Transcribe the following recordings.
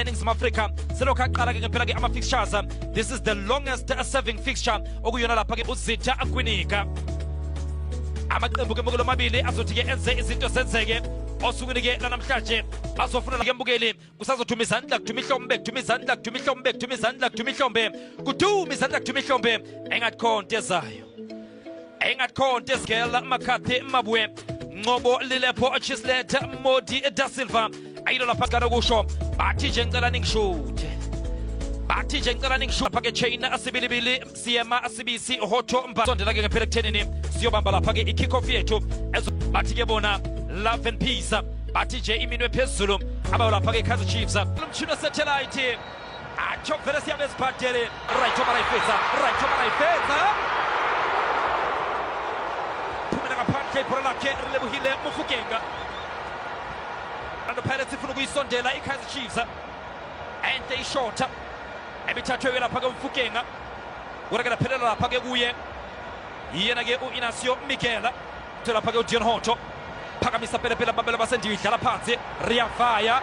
eNingizimu Afrika selokhu aqala ke ngempela ke ama-fixtures. This is the longest serving fixture okuyona lapha ke uZitha Gwinika. Amaqembu ke mbukelo amabili azothi ke enze izinto zenzeke osukwini ke lanamhlanje azofuna ke mbukeli kusazothuma izandla kuthuma ihlombe kuthuma izandla kuthuma ihlombe kuthuma izandla kuthuma ihlombe kuthuma izandla kuthuma ihlombe engakhonto ezayo engakhonto esigela McCarthy Mabwe Ngobo Lilepo Chisleta Modi da Silva ayilo lapha kana kusho bathi nje ngicela ningishute bathi nje ngicela ningishute lapha ke chain asibilibili siyema asibisi hoto mbasondela ke ngempela kuthenini siyobamba lapha ke i-kick off yethu bathi ke bona love and peace bathi nje iminwe phezulu abayo lapha ke Kaizer Chiefs umtshino satellite acho vele siyabe sibhadele right over ifetsa phumela ngaphandle ibhola lakhe Relebohile Mofokeng Orlando Pirates ifuna ukuyisondela i-Kaizer Chiefs and they short emithathu lapha ke Mofokeng urakela phelela lapha ke kuye yena ke uInacio Miguel lapha ke uDion Hoto phakamisa pelepele babela basendiwe idlala phansi Riavaya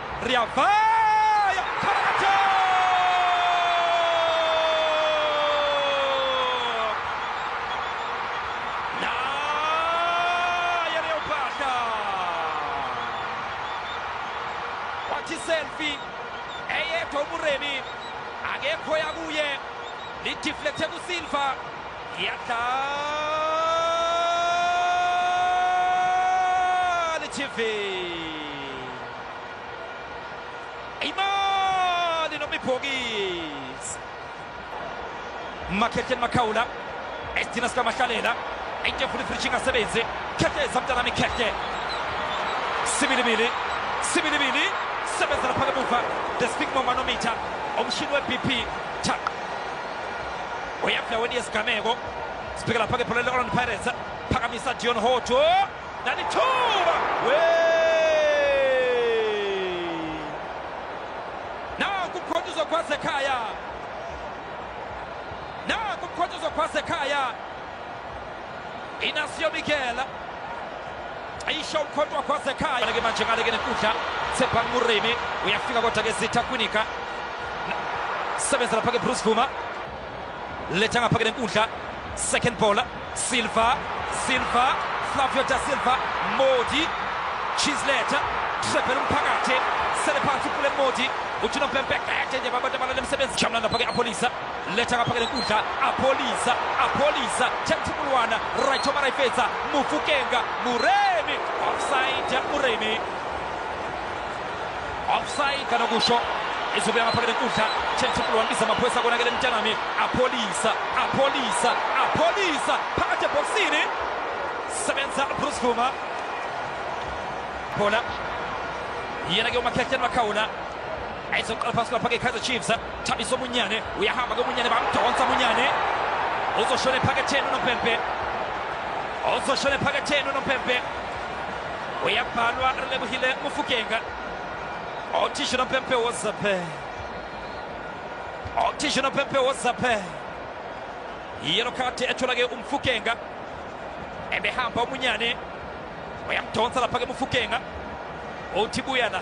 selfie eyedwa uMuremi akekho yakuye lideflecte kuSilva yadlala TV imali nomibhokisi Makhethe Makaula Estina Skamahlelela ayitefuna ifresh ingasebenzi Khethe zamtana Mikhethe sibilibili sebenza lapha emuva the speak manometer omshini we-BP tak uyaphlaweni yesigameko sibheka lapha ke ibhola le-Orlando Pirates phakamisa Dion Hoto nalithuba naku umkhonto uzokwasekhaya Inacio Miguel ayisho umkhonto wakwasekhaya ke manje ngale ke nenkundla Sepa Muremi uyafika kodwa ke Zitha Gwinika sebenza lapha ke Bruce Vuma letha ngapha ke nenkundla second ball Silva Flavio da Silva Modi Chisleta triple umphakathi sele phansi kule Modi uthina Pempe nje babantu abalale emsebenzi jamla lapha ke Apolisa letha ngapha ke nenkundla Apolisa Chemthulwana right over ifetsa Mofokeng Muremi offside Muremi offside kana kusho izobe ngapha ke nenkundla Chemthulwana biza amaphoyisa kona ke lemntanami Apolisa phakathi eboxini sebenza Bruce Vuma bola yena ke uMakhethe Makaula ayizoqala phasi lapha ke Kaizer Chiefs Thabiso Munyane uyahamba ke Munyane bamdonsa Munyane uzoshona ephaketheni uNompempe uyabhalwa Relebohile Mofokeng Tisho Nompempe wozaphe yellow card ethola ke uMofokeng ebehamba uMunyane uyamdonsa lapha ke Mofokeng Otibuya la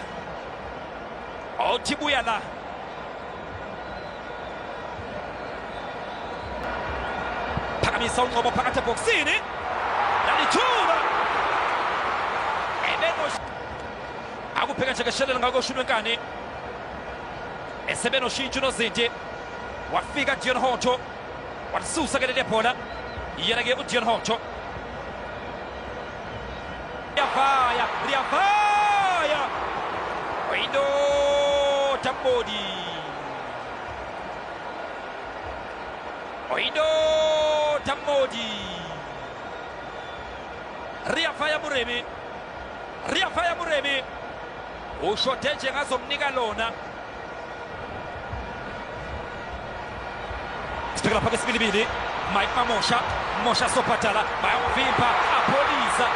phakamisa unqobo phakathi eboxini nalithuba akubheka nje keshelela ngakoshunwe nkani esebenoshintsho noZinti wafika Dion Hoto walisusa ke leli bhola yena ke uDion Hoto Riavaya Oindo Tamodi Riavaya Muremi ushote nje ngazomnika lona sibheka lapha kwesibilibili Mike Mamosha Sopatala bayamvimba Apolisa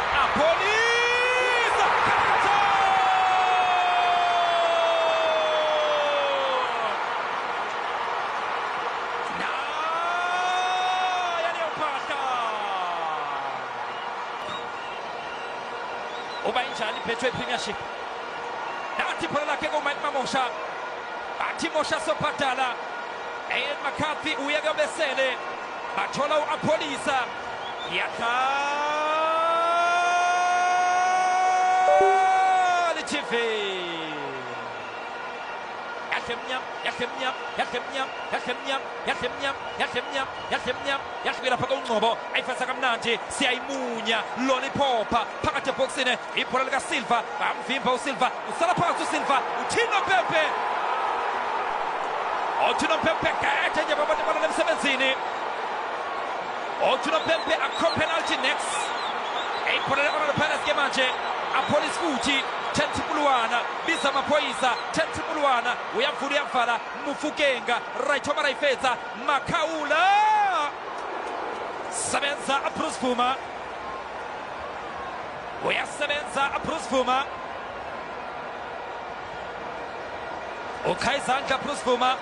uba injani iphethwe ePremiership nathi ibhola lakhe kuMike Mamosha Timosha Sopatala, Aiden McCarthy, Uyaga Besele, Batolo Apolisa, Yaka Litifi. Yakwira paka unqobo ayifasa kamnandi siyayimunya lollipopa phakathi eboxini ibhola lika Silva amvimba uSilva usala phansi uSilva uThino Pepe kethe nje babantu balala emsebenzini uThino Pepe akho penalty next ibhola le-Orlando Pirates ke manje apolice futhi 10 Pulwana biza amaphoyisa 10 Pulwana uyamvula uyamvala Mufukenga right over ayifeza Makhawula sebenza Bruce Vuma uyasebenza Bruce Vuma ukhayizandla Bruce Vuma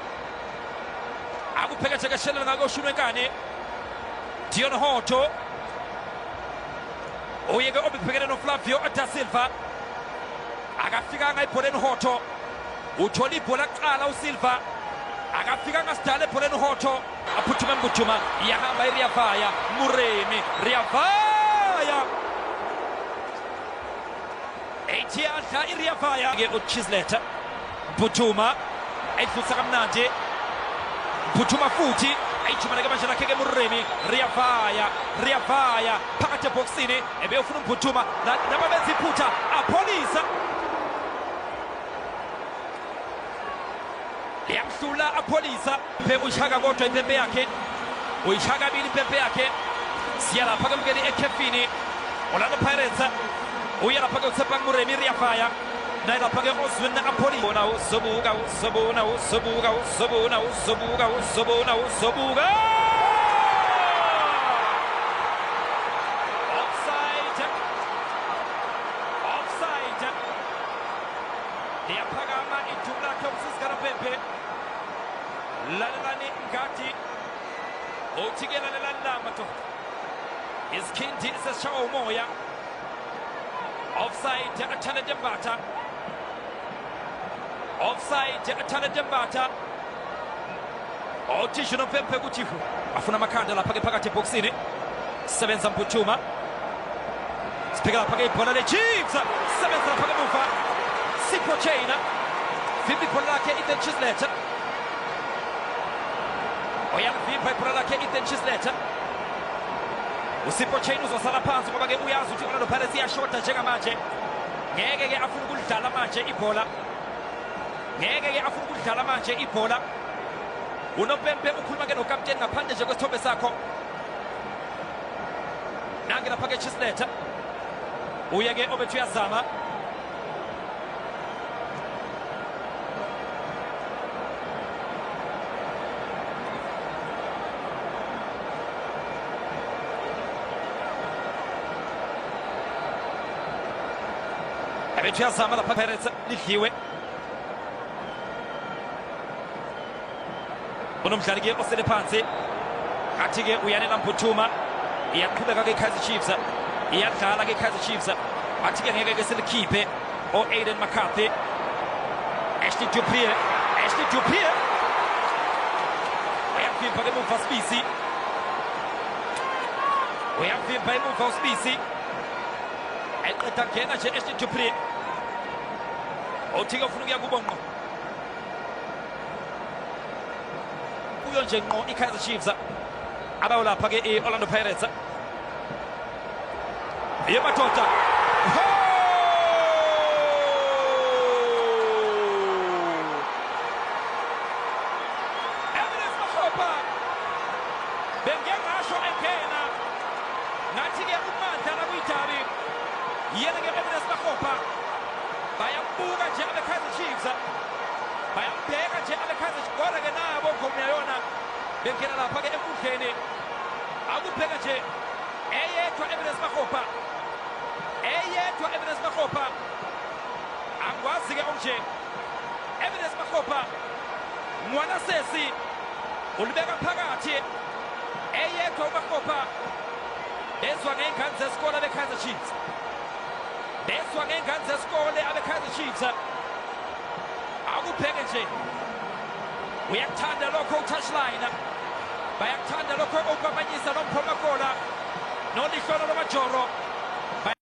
akuphekethekeshela ngakoshunwe nkani Dion Hoto uyeke obiphekele no Flavio da Silva akafikanga ibholeni Hoto uthola ibhola kuqala uSilva akafikanga sidala ebholeni Hoto aphuthuma Mbutuma iyahamba iRiavaya Muremi Riavaya eyadla iRiavaya ke uChisleta Mbutuma ayidlusa kamnandi Mbutuma futhi ayijumana ke manje lakhe ke Muremi Riavaya phakathi eboxini ebeyofuna uMbutuma nababenza iphutha apolisa yamhlula apolisa uyishaka kodwa impempe yakhe uyishaka kabili impempe yakhe siyalapha kemkeni ekhefini Orlando Pirates uyalapha ke uTshepo Muremi Riavaya nayilapha ke Oswin apolisa uzobuka offside liyaphakama ijubu lakhe umsisikana Pepe lalelani ngati uthi-ke lalelani lamato isikhindi sesishawa umoya offside athalente Mbatha offside athalente Mbatha uthi Juno Pepe kuthihu afuna amakhanda lapha ke phakathi eboxini sebenza Mbutuma sipheka lapha ke ibhola le-Chiefs sebenza lapha ke muva Sipho Chaina vimba ibhola lakhe Ethan Chisleta uyamvimba ibhola lakhe Ethan Chisleta uSipho Chaina uzosala phansi ngoba ke uyazi ukuthi Orlando Pirates iyashoda njengamanje ngeke ke afuna ukulidlala manje ibhola ngeke ke afuna ukulidlala manje ibhola uNopempe ukhuluma ke nokapteni ngaphandle nje kwesithombe sakho nange lapha ke Chisleta uye ke obethu uyazama abethu uyazama lapha Pirates lidliwe unomdlali ke osele phansi athi ke uyanela Mbutuma iyaqhubeka ke Kaizer Chiefs iyadlala ke Kaizer Chiefs athi ke ngeke ke selikhiphe Aiden McCarthy Ashley Dupree uyamvimba ke muva Spisi uyamvimba emuva uSpisi eqeda ngena nje Ashley Dupree uthi ke ufuna ukuya kubonqo kuyo nje ngqo iKaizer Chiefs abayolapha ke iOrlando Pirates yemadoda Evidence Makgopa bengengasho ekhena ngathi ke uMandla nakuyidari yena ke Evidence Makgopa bayambuka nje abeKaizer Chiefs bayambheka nje abeKaizer Chiefs kodwa ke nabo ngomyona bengena lapha ke enkundleni akubheka nje eyedwa Evidence Makgopa angwazi ke onje Evidence Makgopa ngwana sesi ulibeka phakathi eyedwa uMakgopa bezwa ngengane zesikole abeKaizer Chiefs bezwa ngengane zesikole abeKaizer Chiefs akubheke nje uyakuthanda lokho u-touchline bayakuthanda lokho ukwamanyisa nomphomakola nolihlola lwamajoro